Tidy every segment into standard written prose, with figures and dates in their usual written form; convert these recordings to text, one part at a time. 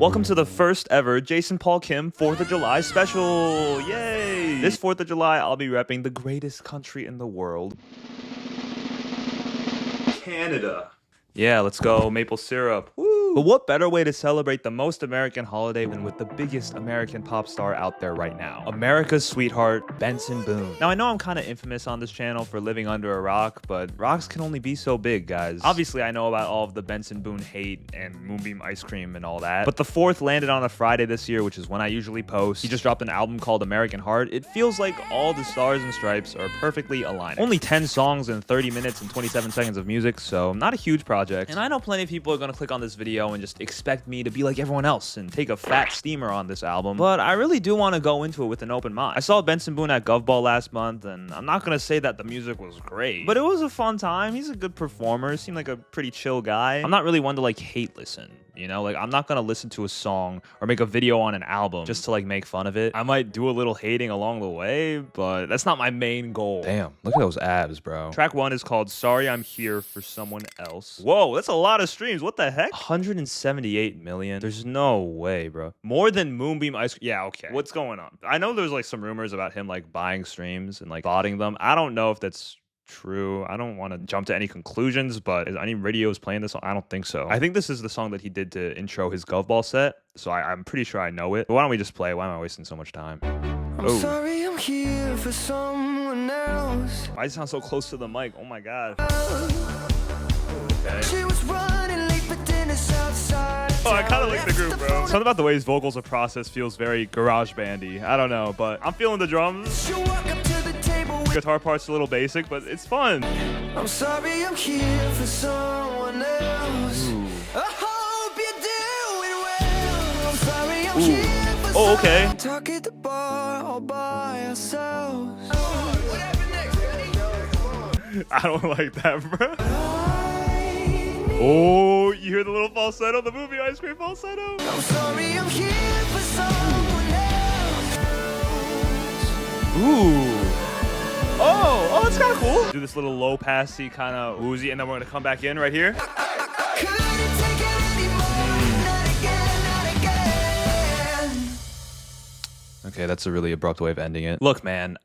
Welcome to the first ever Jason Paul Kim 4th of July special. Yay! This 4th of July, I'll be repping the greatest country in the world, Canada. Yeah, let's go maple syrup. Woo! But what better way to celebrate the most American holiday than with the biggest American pop star out there right now? America's sweetheart, Benson Boone. Now, I know I'm kind of infamous on this channel for living under a rock, but rocks can only be so big, guys. Obviously, I know about all of the Benson Boone hate and Moonbeam ice cream and all that, but the 4th landed on a Friday this year, which is when I usually post. He just dropped an album called American Heart. It feels like all the stars and stripes are perfectly aligned. Only 10 songs and 30 minutes and 27 seconds of music, so not a huge project. And I know plenty of people are gonna click on this video and just expect me to be like everyone else and take a fat steamer on this album, but I really do want to go into it with an open mind. I saw Benson Boone at GovBall last month, and I'm not gonna say that the music was great, but it was a fun time. He's a good performer, seemed like a pretty chill guy. I'm not really one to like hate listen, you know, like I'm not gonna listen to a song or make a video on an album just to like make fun of it. I might do a little hating along the way, but that's not my main goal. Damn, look at those abs, bro. Track 1 is called Sorry I'm Here for Someone Else. Whoa, that's a lot of streams. What the heck? 178 million. There's no way, bro. More than Moonbeam ice cream. Yeah, okay. What's going on? I know there's like some rumors about him like buying streams and like botting them. I don't know if that's true. I don't want to jump to any conclusions, but is any radios playing this song? I don't think so. I think this is the song that he did to intro his GovBall set, so I'm pretty sure I know it. But why don't we just play? Why am I wasting so much time? I'm sorry I'm here for someone else. Why does it sound so close to the mic? Oh my god. Okay. She was running late, but then it's outside. Oh, I kind of like the group, bro. Something about the way his vocals are processed feels very garage bandy. I don't know, but I'm feeling the drums. She'll walk up to the table. Guitar part's a little basic, but it's fun. I'm sorry I'm here for someone else. Ooh. I hope you're doing well. I'm sorry I'm here for Oh, okay. Talk at the bar all by ourselves. I don't like that, bro. Oh, you hear the little falsetto, the movie ice cream falsetto? I'm sorry I'm here for someone else. Ooh. Oh, that's kind of cool. Do this little low passy kind of woozy, and then we're gonna come back in right here. Couldn't take it anymore. Not again, not again. Okay, that's a really abrupt way of ending it. Look, man,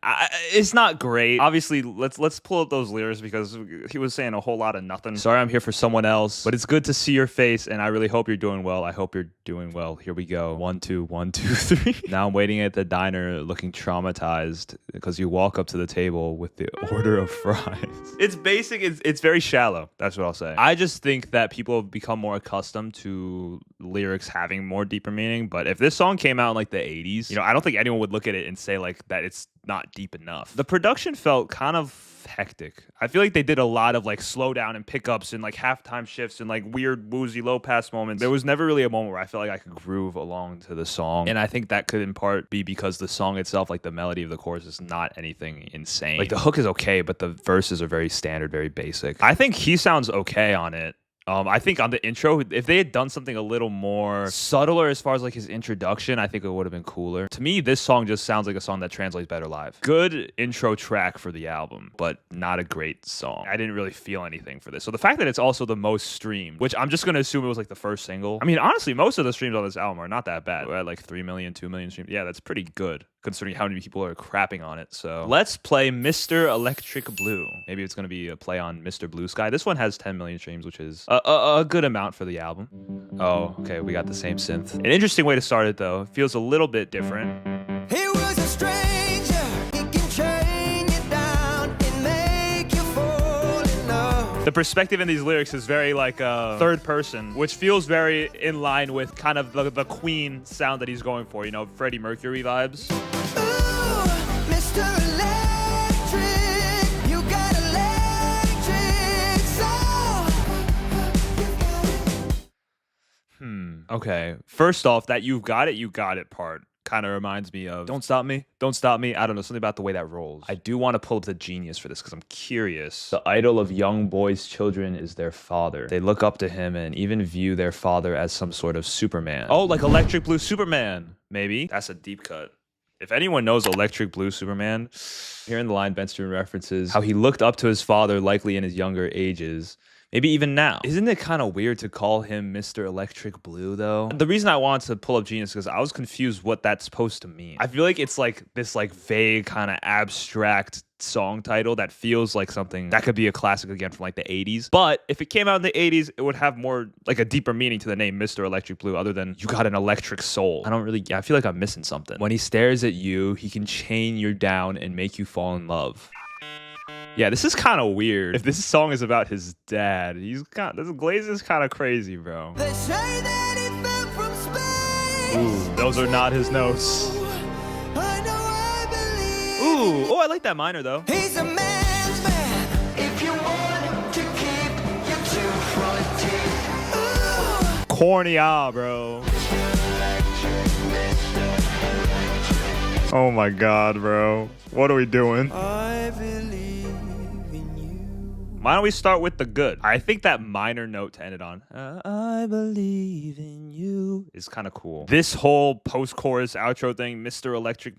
it's not great. Obviously, let's pull up those lyrics because he was saying a whole lot of nothing. Sorry, I'm here for someone else, but it's good to see your face, and I really hope you're doing well. I hope you're doing well. Here we go. 1, 2, 1, 2, 3. Now I'm waiting at the diner looking traumatized because you walk up to the table with the order of fries. It's basic. It's very shallow. That's what I'll say. I just think that people have become more accustomed to lyrics having more deeper meaning, but if this song came out in like the 80s, you know, I don't think anyone would look at it and say like that it's not deep enough. The production felt kind of hectic. I feel like they did a lot of like slow down and pickups and like halftime shifts and like weird woozy low pass moments. There was never really a moment where I felt like I could groove along to the song, and I think that could in part be because the song itself, like the melody of the chorus, is not anything insane. Like the hook is okay, but the verses are very standard, very basic. I think he sounds okay on it. I think on the intro, if they had done something a little more subtler as far as like his introduction, I think it would have been cooler. To me, this song just sounds like a song that translates better live. Good intro track for the album, but not a great song. I didn't really feel anything for this. So the fact that it's also the most streamed, which I'm just going to assume it was like the first single. I mean, honestly, most of the streams on this album are not that bad. We're at like 3 million, 2 million streams. Yeah, that's pretty good considering how many people are crapping on it. So let's play Mr. Electric Blue. Maybe it's going to be a play on Mr. Blue Sky. This one has 10 million streams, which is a good amount for the album. Oh, okay, we got the same synth. An interesting way to start it, though. It feels a little bit different. He was a stranger. He can chain you down and make you fall in love. The perspective in these lyrics is very like third person, which feels very in line with kind of the Queen sound that he's going for, you know, Freddie Mercury vibes. Ooh, Mr. Electric, you got electric soul. Okay. First off, that you got it part kind of reminds me of Don't Stop Me. Don't Stop Me. I don't know, something about the way that rolls. I do want to pull up the genius for this because I'm curious. The idol of young boys' children is their father. They look up to him and even view their father as some sort of Superman. Oh, like Electric Blue Superman, maybe. That's a deep cut. If anyone knows Electric Blue Superman, here in the line Benson references how he looked up to his father likely in his younger ages. Maybe even now. Isn't it kind of weird to call him Mr. Electric Blue, though? The reason I wanted to pull up Genius because I was confused what that's supposed to mean. I feel like it's like this like vague kind of abstract song title that feels like something that could be a classic again from like the 80s. But if it came out in the 80s, it would have more like a deeper meaning to the name Mr. Electric Blue other than you got an electric soul. I feel like I'm missing something. When he stares at you, he can chain you down and make you fall in love. Yeah, this is kind of weird. If this song is about his dad, this Glaze is kind of crazy, bro. They say that he fell from space. Ooh, those are not his notes. I know I believe. Ooh, oh, I like that minor though. He's a man's man. If you want to keep your two front teeth. Corny, bro. Oh my god, bro. What are we doing? I believe in you. Why don't we start with the good? I think that minor note to end it on, I believe in you, is kind of cool. This whole post-chorus outro thing, Mr. Electric,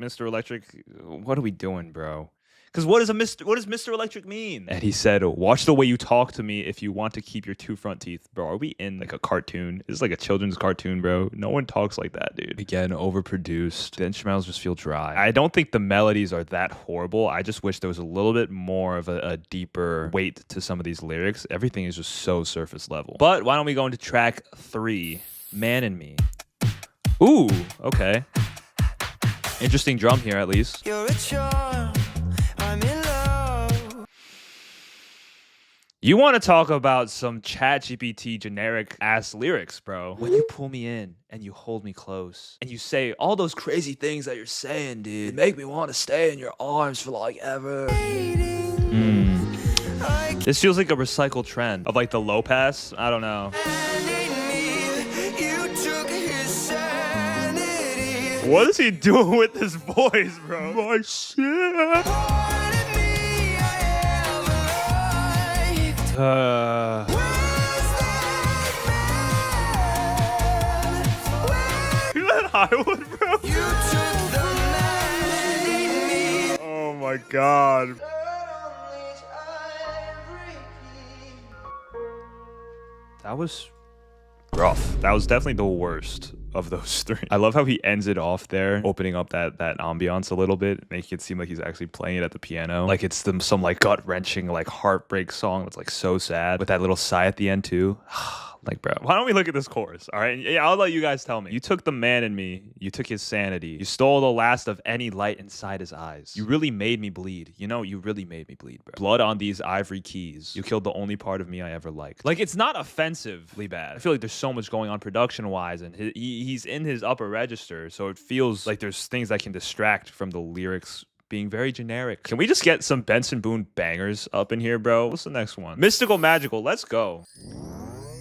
what are we doing, bro? Because what does Mr. Electric mean? And he said, watch the way you talk to me if you want to keep your two front teeth. Bro, are we in like a cartoon? This is like a children's cartoon, bro. No one talks like that, dude. Again, overproduced. The instrumentals just feel dry. I don't think the melodies are that horrible. I just wish there was a little bit more of a deeper weight to some of these lyrics. Everything is just so surface level. But why don't we go into track 3, Man and Me. Ooh, okay. Interesting drum here, at least. You're a charm. I'm in love. You want to talk about some ChatGPT generic ass lyrics, bro. When you pull me in and you hold me close and you say all those crazy things that you're saying, dude, make me want to stay in your arms for like ever. This feels like a recycled trend of like the low pass. I don't know. What is he doing with this voice, bro? My shit. Hear that Highwood, bro? Oh my god. That was rough. That was definitely the worst of those 3. I love how he ends it off there, opening up that ambiance a little bit, making it seem like he's actually playing it at the piano. Like it's some like gut-wrenching, like heartbreak song that's like so sad with that little sigh at the end too. Like, bro, why don't we look at this chorus, all right? Yeah, I'll let you guys tell me. You took the man in me. You took his sanity. You stole the last of any light inside his eyes. You really made me bleed. You know, you really made me bleed, bro. Blood on these ivory keys. You killed the only part of me I ever liked. Like, it's not offensively bad. I feel like there's so much going on production-wise, and he's in his upper register, so it feels like there's things that can distract from the lyrics being very generic. Can we just get some Benson Boone bangers up in here, bro? What's the next one? Mystical Magical. Let's go.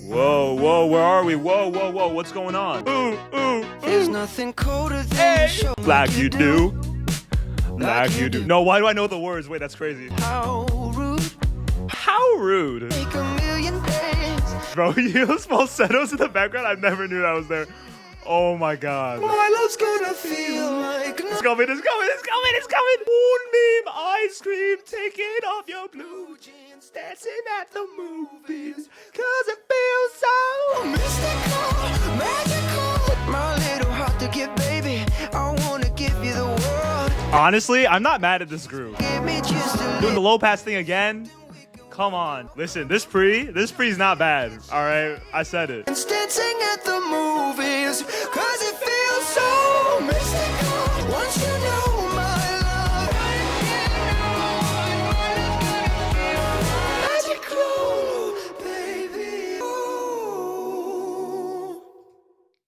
Whoa, whoa, where are we? Whoa, whoa, whoa, what's going on? Ooh, ooh, There's nothing colder than show like you do. Like you do. No, why do I know the words? Wait, that's crazy. How rude. How rude. Make a million days. Bro, you hear those falsettos in the background? I never knew that was there. Oh my god. My love's gonna feel like It's coming, it's coming, it's coming, it's coming. Moonbeam ice cream, taking off your blue jeans, dancing at the movies, cause it feels so mystical, magical. My little heart to give, baby. I wanna give you the world. Honestly, I'm not mad at this groove. Give me just a Doing the low pass thing again? Come on. Listen, this pre's not bad. All right, I said it. dancing at the movies, cause it feels so mystical. Once you know my love, magical, baby. Ooh.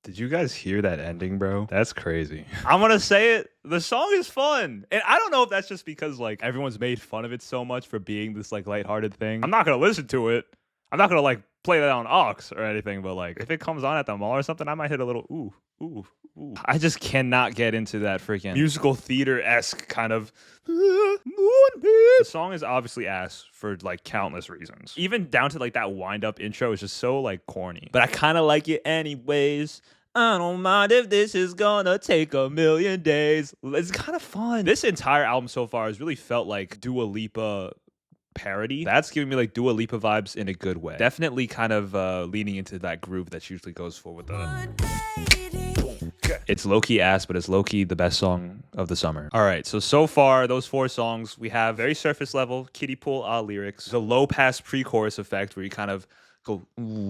Did you guys hear that ending, bro? That's crazy. I'm gonna say it. The song is fun. And I don't know if that's just because like everyone's made fun of it so much for being this like lighthearted thing. I'm not gonna listen to it. I'm not gonna like play that on aux or anything, but like if it comes on at the mall or something, I might hit a little ooh, ooh, ooh. I just cannot get into that freaking musical theater-esque kind of The song is obviously ass for like countless reasons. Even down to like that wind-up intro is just so like corny. But I kind of like it anyways. I don't mind if this is gonna take a million days. It's kind of fun. This entire album so far has really felt like Dua Lipa parody. That's giving me like Dua Lipa vibes in a good way. Definitely kind of leaning into that groove that she usually goes for with the... It's low-key ass, but it's low-key the best song of the summer. All right, so far, those 4 songs, we have very surface level, kiddie pool lyrics, the low-pass pre-chorus effect where you kind of go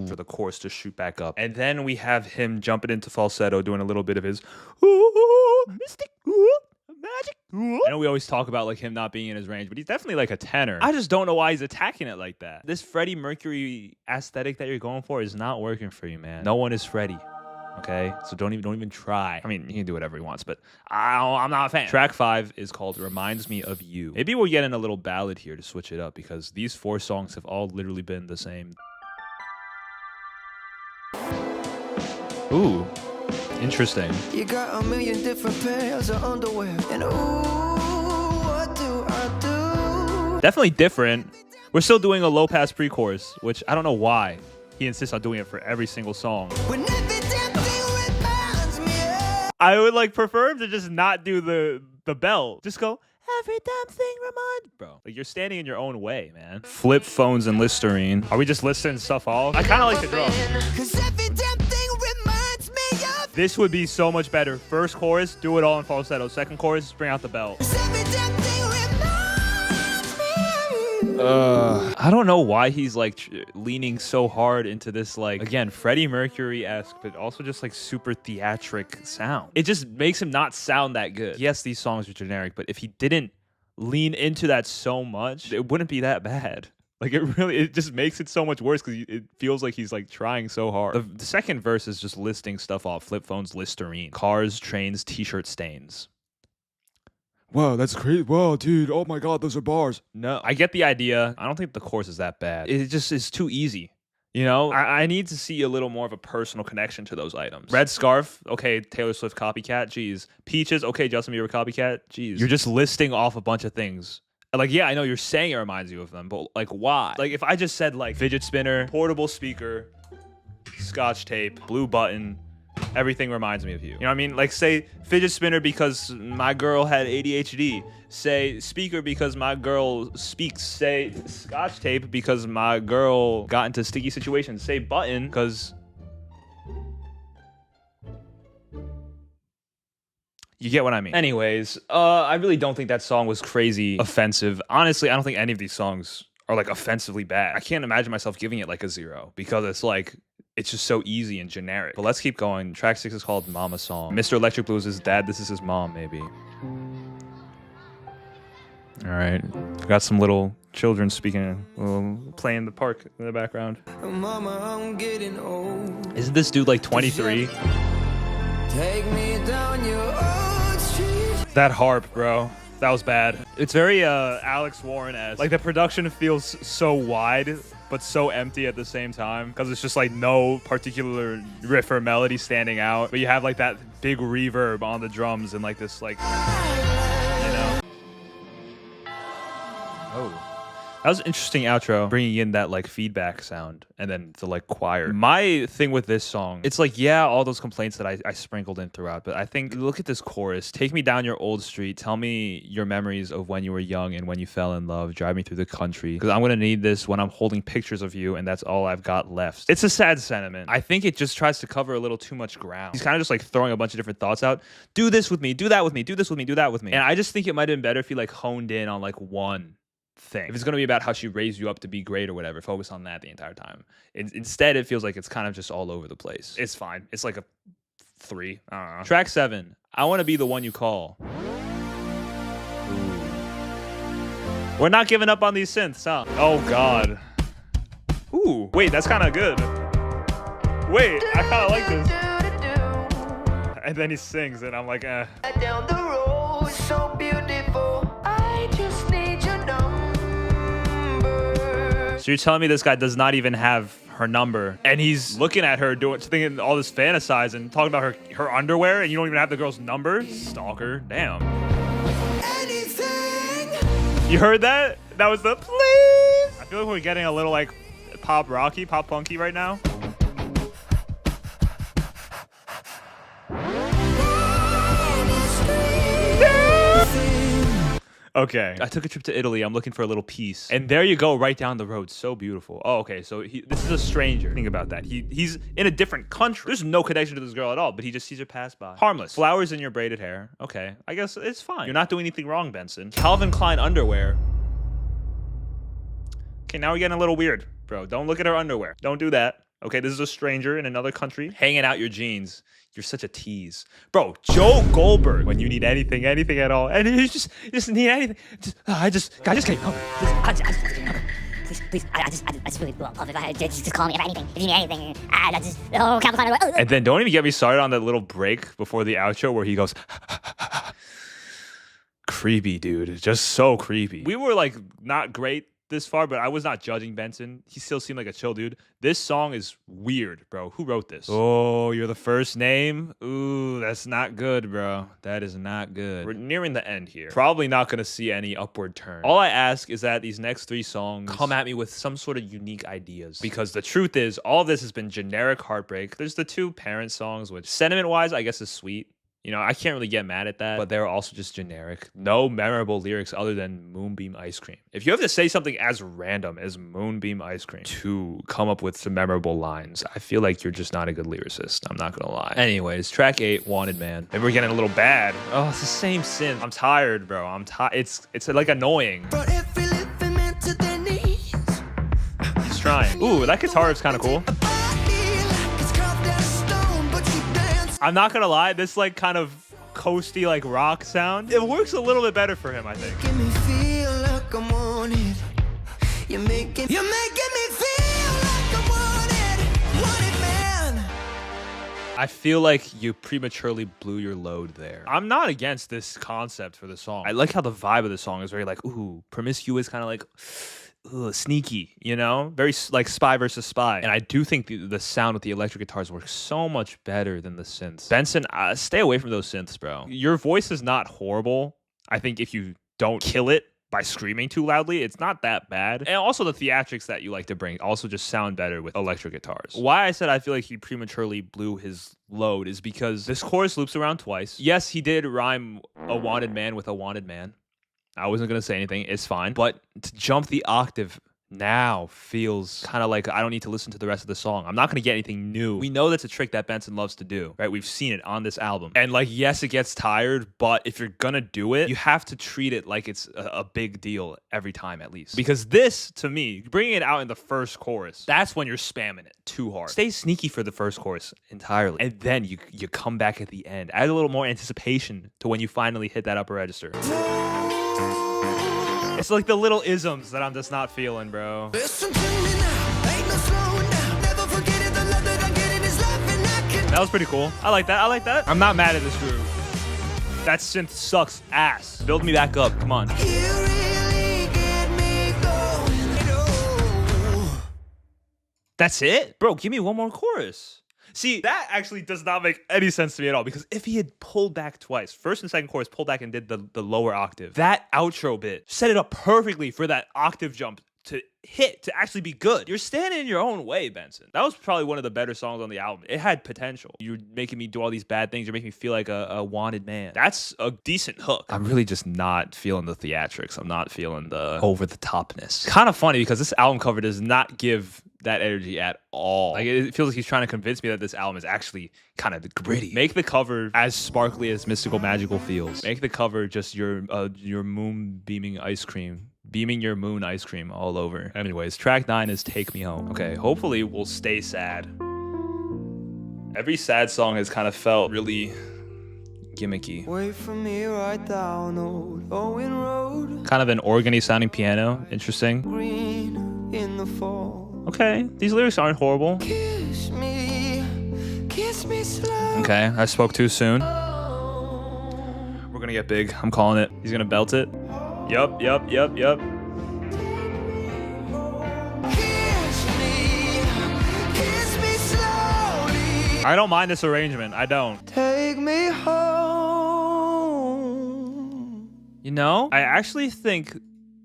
for the chorus to shoot back up. And then we have him jumping into falsetto, doing a little bit of his ooh, mystic, ooh, magic. Ooh. I know we always talk about like him not being in his range, but he's definitely like a tenor. I just don't know why he's attacking it like that. This Freddie Mercury aesthetic that you're going for is not working for you, man. No one is Freddie. Okay, so don't even try. I mean, he can do whatever he wants, but I'm not a fan. Track 5 is called Reminds Me of You. Maybe we'll get in a little ballad here to switch it up because these 4 songs have all literally been the same. Ooh, interesting. You got a million different pairs of underwear, and ooh, what do I do? Definitely different. We're still doing a low pass pre-chorus, which I don't know why he insists on doing it for every single song. When every damn thing reminds me of... I would like prefer him to just not do the bell. Just go, every damn thing reminds... Bro, like you're standing in your own way, man. Flip phones and Listerine. Are we just listing stuff off? I kind of like the drum. 'Cause every damn thing reminds me of... This would be so much better. First chorus, do it all in falsetto. Second chorus, bring out the bell. 'Cause every damn thing reminds me of you. I don't know why he's like leaning so hard into this, like, again, Freddie Mercury-esque, but also just like super theatric sound. It just makes him not sound that good. Yes, these songs are generic, but if he didn't lean into that so much, it wouldn't be that bad. Like it just makes it so much worse because it feels like he's like trying so hard. The second verse is just listing stuff off: flip phones, Listerine, cars, trains, t-shirt stains. Wow, that's crazy. Wow, dude. Oh my God, those are bars. No, I get the idea. I don't think the chorus is that bad. It just is too easy. You know, I need to see a little more of a personal connection to those items. Red scarf, okay, Taylor Swift copycat, jeez. Peaches, okay, Justin Bieber copycat, jeez. You're just listing off a bunch of things. Like, yeah, I know you're saying it reminds you of them, but like, why? Like, if I just said like fidget spinner, portable speaker, scotch tape, blue button, everything reminds me of you. You know what I mean? Like, say fidget spinner because my girl had ADHD. Say speaker because my girl speaks. Say scotch tape because my girl got into sticky situations. Say button because... You get what I mean. Anyways, I really don't think that song was crazy offensive. Honestly, I don't think any of these songs are like offensively bad. I can't imagine myself giving it like a 0 because it's like... It's just so easy and generic. But let's keep going. Track 6 is called Momma Song. Mr. Electric Blue is his dad. This is his mom, maybe. All right. Got some little children speaking, playing the park in the background. Mama, I'm getting old. Isn't this dude like 23? Take me down your old street. That harp, bro. That was bad. It's very Alex Warren-esque. Like the production feels so wide, but so empty at the same time because it's just like no particular riff or melody standing out, but you have like that big reverb on the drums and like this like, you know. Oh. That was an interesting outro, bringing in that like feedback sound and then the like choir. My thing with this song, it's like, yeah, all those complaints that I sprinkled in throughout, but I think, look at this chorus. Take me down your old street. Tell me your memories of when you were young and when you fell in love. Drive me through the country. Because I'm going to need this when I'm holding pictures of you and that's all I've got left. It's a sad sentiment. I think it just tries to cover a little too much ground. He's kind of just like throwing a bunch of different thoughts out. Do this with me. Do that with me. Do this with me. Do that with me. And I just think it might have been better if he like honed in on like one thing. If it's going to be about how she raised you up to be great or whatever, focus on that the entire time. Instead, it feels like it's kind of just all over the place. It's fine. It's like a 3. I don't know. Track 7. I want to be the one you call. Ooh. We're not giving up on these synths, huh? Oh, God. Ooh. Wait, that's kind of good. Wait, I kind of like this. And then he sings, and I'm like, eh. Down the road, so beautiful. I just need your number. So you're telling me this guy does not even have her number, and he's looking at her doing, thinking all this fantasize and talking about her underwear, and you don't even have the girl's number? Stalker. Damn. Anything. You heard that? That was the please. I feel like we're getting a little like pop rocky, pop punky right now. Okay. I took a trip to Italy. I'm looking for a little peace. And there you go, right down the road. So beautiful. Oh, okay. So this is a stranger. Think about that. He's in a different country. There's no connection to this girl at all, but he just sees her pass by. Harmless. Flowers in your braided hair. Okay. I guess it's fine. You're not doing anything wrong, Benson. Calvin Klein underwear. Okay, now we're getting a little weird, bro. Don't look at her underwear. Don't do that. Okay, this is a stranger in another country hanging out your jeans. You're such a tease. Bro, Joe Goldberg, when you need anything at all, and you just need anything. I just can't help it. Please, I just really love it. Just call me if anything. If you need anything, oh, Calvin Klein. And then don't even get me started on that little break before the outro where he goes, creepy, dude. Just so creepy. We were like not great this far, but I was not judging Benson. He still seemed like a chill dude. This song is weird, bro. Who wrote this? Oh, you're the first name? Ooh, that's not good, bro. That is not good. We're nearing the end here. Probably not going to see any upward turn. All I ask is that these next 3 songs come at me with some sort of unique ideas. Because the truth is, all of this has been generic heartbreak. There's the 2 parent songs, which sentiment-wise, I guess is sweet. You know, I can't really get mad at that, but they're also just generic. No memorable lyrics other than Moonbeam Ice Cream. If you have to say something as random as Moonbeam Ice Cream to come up with some memorable lines, I feel like you're just not a good lyricist. I'm not gonna lie. Anyways, track 8, Wanted Man. Maybe we're getting a little bad. Oh, it's the same synth. I'm tired, bro. I'm tired. It's like annoying. But every living man to their knees. He's trying. Ooh, that guitar is kind of cool. I'm not gonna lie, this like kind of coasty like rock sound, it works a little bit better for him, I think. Make me feel like I'm wanted. You're making me feel like I'm wanted man. I feel like you prematurely blew your load there. I'm not against this concept for the song. I like how the vibe of the song is very like, ooh, promiscuous, kind of like, ugh, sneaky, you know? Very like Spy versus Spy. And I do think the sound with the electric guitars works so much better than the synths. Benson, stay away from those synths, bro. Your voice is not horrible. I think if you don't kill it by screaming too loudly, it's not that bad. And also the theatrics that you like to bring also just sound better with electric guitars. Why I said I feel like he prematurely blew his load is because this chorus loops around twice. Yes, he did rhyme a wanted man with a wanted man. I wasn't going to say anything. It's fine. But to jump the octave now feels kind of like I don't need to listen to the rest of the song. I'm not going to get anything new. We know that's a trick that Benson loves to do, right? We've seen it on this album. And like, yes, it gets tired, but if you're going to do it, you have to treat it like it's a big deal every time at least. Because this, to me, bringing it out in the first chorus, that's when you're spamming it too hard. Stay sneaky for the first chorus entirely. And then you come back at the end. Add a little more anticipation to when you finally hit that upper register. It's like the little isms that I'm just not feeling, bro. Listen to me now, ain't no slowing down. Never forget it, the love that I'm getting is life and I can. That was pretty cool. I like that. I'm not mad at this groove. That synth sucks ass. Build me back up. Come on. You really get me going. Oh. That's it? Bro, give me one more chorus. See, that actually does not make any sense to me at all, because if he had pulled back twice, first and second chorus pulled back and did the lower octave, that outro bit set it up perfectly for that octave jump to hit, to actually be good. You're standing in your own way, Benson. That was probably one of the better songs on the album. It had potential. You're making me do all these bad things. You're making me feel like a wanted man. That's a decent hook. I'm really just not feeling the theatrics. I'm not feeling the over-the-topness. Kind of funny because this album cover does not give that energy at all. Like, it feels like he's trying to convince me that this album is actually kind of gritty. Make the cover as sparkly as Mystical Magical feels. Make the cover just your moon beaming ice cream. Beaming your moon ice cream all over. Anyways, track 9 is Take Me Home. Okay, hopefully we'll stay sad. Every sad song has kind of felt really gimmicky. Wait for me right down old Owen Road. Kind of an organy sounding piano. Interesting. Green in the fall. Okay, these lyrics aren't horrible. Kiss me slow. Okay, I spoke too soon. We're gonna get big. I'm calling it. He's gonna belt it. Yup. Kiss me slowly. I don't mind this arrangement. I don't. Take me home. You know, I actually think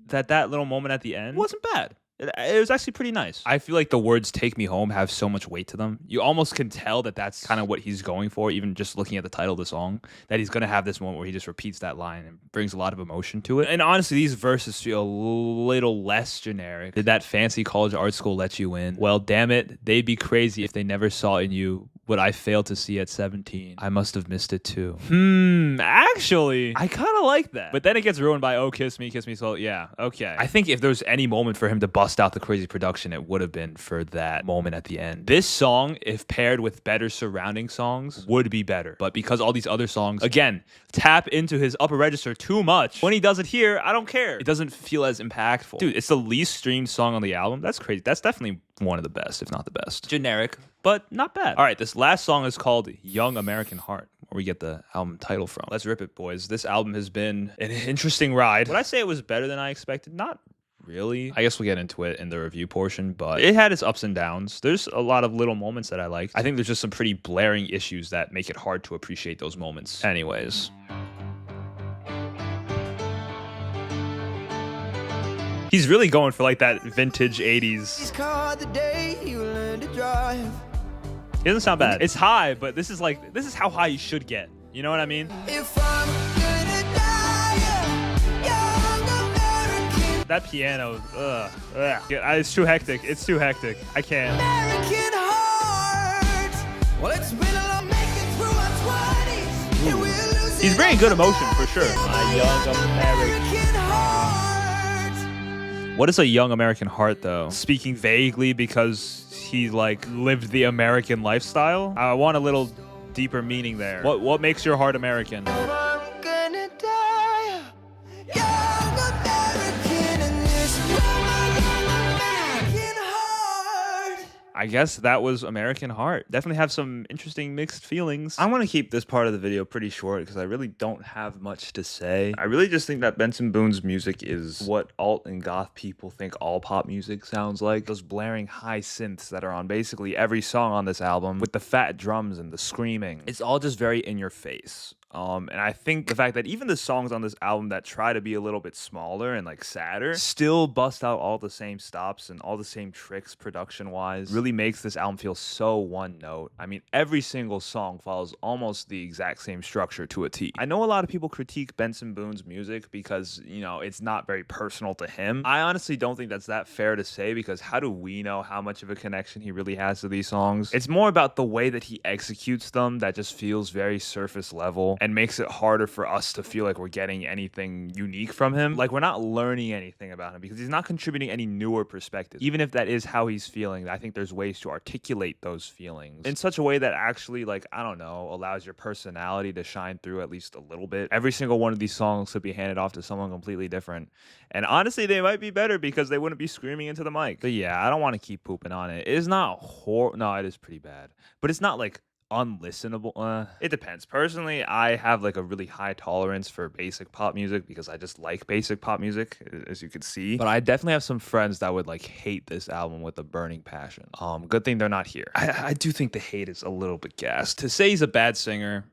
that little moment at the end wasn't bad. It was actually pretty nice. I feel like the words "Take Me Home" have so much weight to them. You almost can tell that that's kind of what he's going for, even just looking at the title of the song, that he's going to have this moment where he just repeats that line and brings a lot of emotion to it. And honestly, these verses feel a little less generic. Did that fancy college art school let you in? Well, damn it, they'd be crazy if they never saw in you what I failed to see at 17. I must have missed it too. Actually, I kind of like that. But then it gets ruined by "Oh, kiss me, so yeah, okay." I think if there was any moment for him to bust out the crazy production, it would have been for that moment at the end. This song, if paired with better surrounding songs, would be better. But because all these other songs, again, tap into his upper register too much, when he does it here, I don't care. It doesn't feel as impactful. Dude, it's the least streamed song on the album. That's crazy. That's definitely one of the best, if not the best. Generic, but not bad. All right, this last song is called "Young American Heart," where we get the album title from. Let's rip it, boys. This album has been an interesting ride. Would I say it was better than I expected? Not really. I guess we'll get into it in the review portion, but it had its ups and downs. There's a lot of little moments that I like. I think there's just some pretty blaring issues that make it hard to appreciate those moments. Anyways. He's really going for like that vintage 80s. It's called the day you learn to drive. It doesn't sound bad. It's high, but this is how high you should get. You know what I mean? If I'm gonna die, young American, That piano, Yeah, it's too hectic. It's too hectic. I can't. American heart. Well, it's been a long make it through our 20s. And we're losing He's bringing good emotion for sure. My young American heart. What is a young American heart, though? Speaking vaguely because he like lived the American lifestyle. I want a little deeper meaning there. What makes your heart American? I'm gonna die, young American, in this American heart. I guess that was American Heart. Definitely have some interesting mixed feelings. I want to keep this part of the video pretty short because I really don't have much to say. I really just think that Benson Boone's music is what alt and goth people think all pop music sounds like. Those blaring high synths that are on basically every song on this album with the fat drums and the screaming. It's all just very in your face. And I think the fact that even the songs on this album that try to be a little bit smaller and like sadder still bust out all the same stops and all the same tricks production-wise really makes this album feel so one note. I mean, every single song follows almost the exact same structure to a T. I know a lot of people critique Benson Boone's music because, you know, it's not very personal to him. I honestly don't think that's that fair to say because how do we know how much of a connection he really has to these songs? It's more about the way that he executes them that just feels very surface level and makes it harder for us to feel like we're getting anything unique from him. Like we're not learning anything about him because he's not contributing any newer perspectives. Even if that is how he's feeling, I think there's ways to articulate those feelings in such a way that actually, like, I don't know, allows your personality to shine through at least a little bit. Every single one of these songs could be handed off to someone completely different. And honestly, they might be better because they wouldn't be screaming into the mic. But yeah, I don't want to keep pooping on it. It is not no, it is pretty bad. But it's not like unlistenable. It depends. Personally, I have like a really high tolerance for basic pop music because I just like basic pop music, as you could see. But I definitely have some friends that would like hate this album with a burning passion. Good thing they're not here. I do think the hate is a little bit gas. To say he's a bad singer,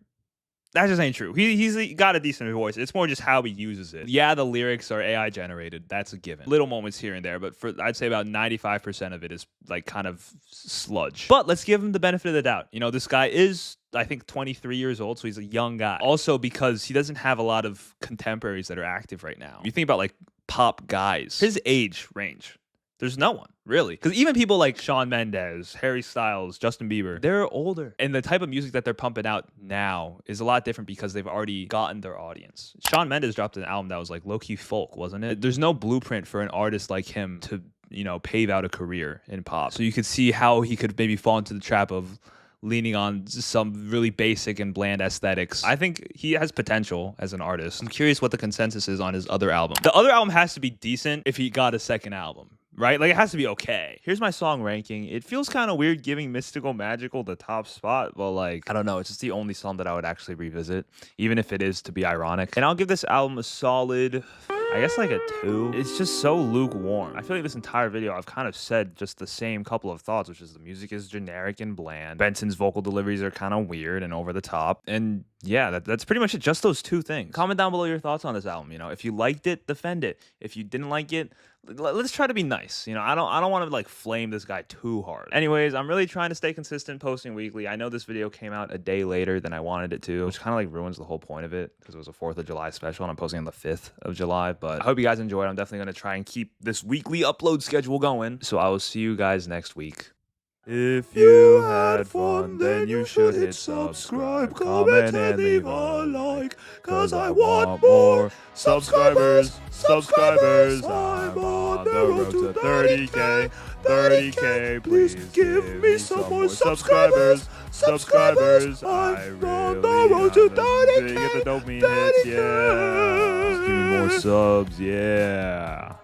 that just ain't true. He's got a decent voice. It's more just how he uses it. Yeah, the lyrics are AI generated. That's a given. Little moments here and there, but I'd say about 95% of it is like kind of sludge. But let's give him the benefit of the doubt. You know, this guy is, I think, 23 years old, so he's a young guy. Also because he doesn't have a lot of contemporaries that are active right now. You think about like pop guys, his age range. There's no one, really. Because even people like Shawn Mendes, Harry Styles, Justin Bieber, they're older. And the type of music that they're pumping out now is a lot different because they've already gotten their audience. Shawn Mendes dropped an album that was like low-key folk, wasn't it? There's no blueprint for an artist like him to, you know, pave out a career in pop. So you could see how he could maybe fall into the trap of leaning on some really basic and bland aesthetics. I think he has potential as an artist. I'm curious what the consensus is on his other album. The other album has to be decent if he got a second album. Right? Like, it has to be okay. Here's my song ranking. It feels kind of weird giving Mystical Magical the top spot, but, like, I don't know. It's just the only song that I would actually revisit, even if it is to be ironic. And I'll give this album a solid, I guess, like a 2. It's just so lukewarm. I feel like this entire video, I've kind of said just the same couple of thoughts, which is the music is generic and bland. Benson's vocal deliveries are kind of weird and over the top. And yeah, that's pretty much it. Just those two things. Comment down below your thoughts on this album. You know, if you liked it, defend it. If you didn't like it, let's try to be nice. You know, I don't want to like flame this guy too hard. Anyways, I'm really trying to stay consistent, posting weekly. I know this video came out a day later than I wanted it to, which kind of like ruins the whole point of it because it was a 4th of July special and I'm posting on the 5th of July. But I hope you guys enjoyed. I'm definitely going to try and keep this weekly upload schedule going. So I will see you guys next week. If you had fun, then you should hit subscribe, comment, and leave a like, cause I want more subscribers. I'm on the road to 30K, 30K. Please give me some more subscribers. I'm on the road to 30K. Get the dopamine hits, yeah. Give me more subs, yeah.